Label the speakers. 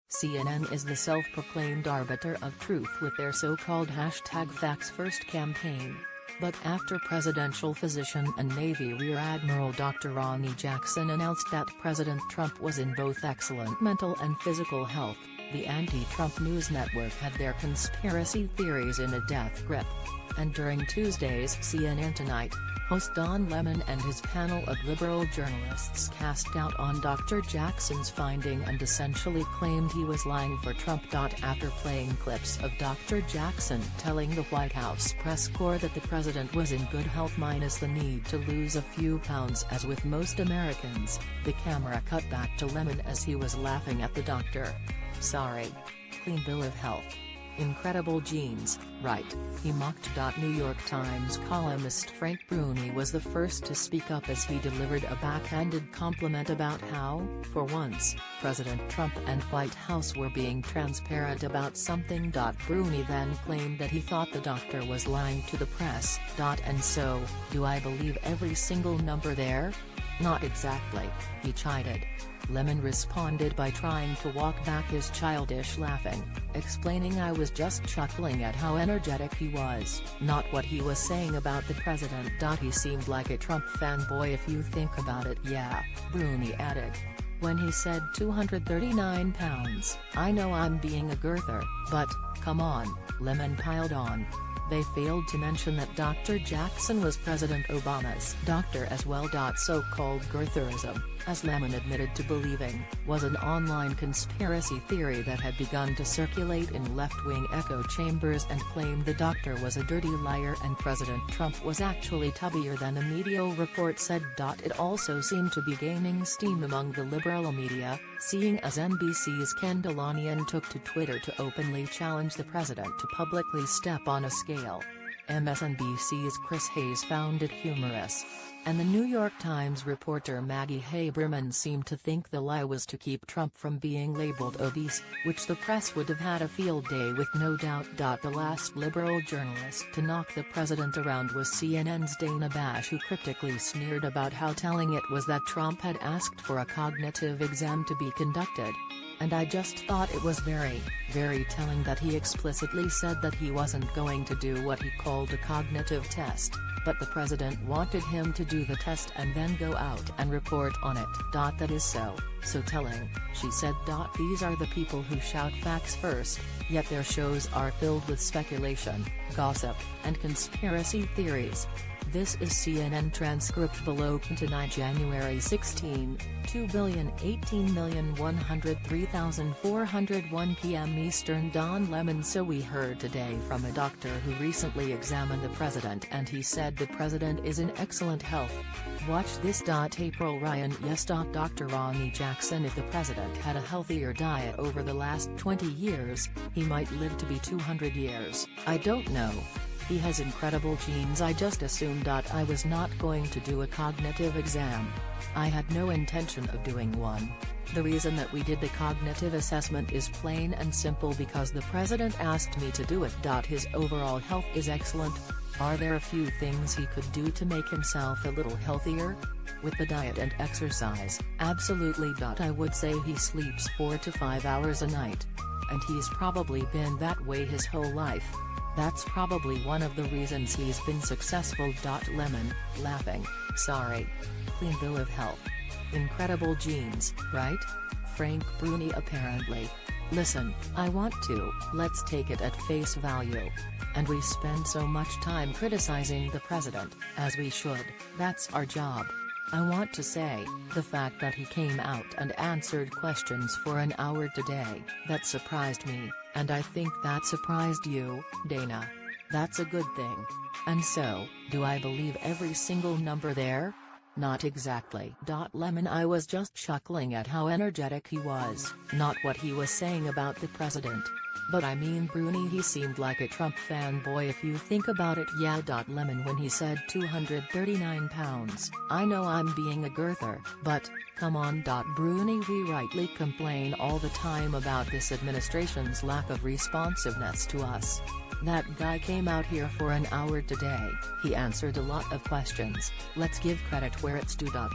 Speaker 1: CNN is the self-proclaimed arbiter of truth with their so-called #FactsFirst campaign. But after presidential physician and Navy Rear Admiral Dr. Ronnie Jackson announced that President Trump was in both excellent mental and physical health, the anti-Trump news network had their conspiracy theories in a death grip. And during Tuesday's CNN Tonight, host Don Lemon and his panel of liberal journalists cast doubt on Dr. Jackson's finding and essentially claimed he was lying for Trump. After playing clips of Dr. Jackson telling the White House press corps that the president was in good health minus the need to lose a few pounds as with most Americans, the camera cut back to Lemon as he was laughing at the doctor. "Sorry. Clean bill of health. Incredible genes, right?" he mocked. New York Times columnist Frank Bruni was the first to speak up as he delivered a backhanded compliment about how, for once, President Trump and White House were being transparent about something. Bruni then claimed that he thought the doctor was lying to the press. "And so, do I believe every single number there? Not exactly," he chided. Lemon responded by trying to walk back his childish laughing, explaining, "I was just chuckling at how energetic he was, not what he was saying about the president." "He seemed like a Trump fanboy if you think about it." "Yeah," Bruni added. "When he said 239 pounds, I know I'm being a girther, but, come on," Lemon piled on. They failed to mention that Dr. Jackson was President Obama's doctor as well. So-called girtherism, as Lemon admitted to believing, was an online conspiracy theory that had begun to circulate in left-wing echo chambers and claimed the doctor was a dirty liar and President Trump was actually tubbier than the media report said. It also seemed to be gaining steam among the liberal media, seeing as NBC's Ken Delanian took to Twitter to openly challenge the president to publicly step on a scale. MSNBC's Chris Hayes found it humorous. And the New York Times reporter Maggie Haberman seemed to think the lie was to keep Trump from being labeled obese, which the press would have had a field day with, no doubt. The last liberal journalist to knock the president around was CNN's Dana Bash, who cryptically sneered about how telling it was that Trump had asked for a cognitive exam to be conducted. "And I just thought it was very, very telling that he explicitly said that he wasn't going to do what he called a cognitive test, but the president wanted him to do the test and then go out and report on it." "That is so telling," she said. "These are the people who shout facts first, yet their shows are filled with speculation, gossip, and conspiracy theories." This is CNN transcript below. Tonight, January 16, 2,018,103,401 p.m. Eastern. Don Lemon. "So we heard today from a doctor who recently examined the president and he said the president is in excellent health. Watch this. April Ryan. Yes. Dr. Ronnie Jackson. If the president had a healthier diet over the last 20 years, he might live to be 200 years. I don't know. He has incredible genes. I just assumed I was not going to do a cognitive exam. I had no intention of doing one. The reason that we did the cognitive assessment is plain and simple because the president asked me to do it. His overall health is excellent. Are there a few things he could do to make himself a little healthier? With the diet and exercise, absolutely. I would say he sleeps 4 to 5 hours a night. And he's probably been that way his whole life. That's probably one of the reasons he's been successful." Lemon, laughing. "Sorry. Clean bill of health. Incredible genes, right?" Frank Bruni apparently. "Listen, I want to, let's take it at face value. And we spend so much time criticizing the president, as we should, that's our job. I want to say, the fact that he came out and answered questions for an hour today, that surprised me, and I think that surprised you, Dana. That's a good thing. And so, do I believe every single number there? Not exactly." Lemon. "I was just chuckling at how energetic he was, not what he was saying about the president. But I mean, Bruni, he seemed like a Trump fanboy if you think about it." "Yeah." Lemon. "When he said 239 pounds, I know I'm being a girther, but, come on." Bruni. "We rightly complain all the time about this administration's lack of responsiveness to us. That guy came out here for an hour today, he answered a lot of questions, let's give credit where it's due." Dana.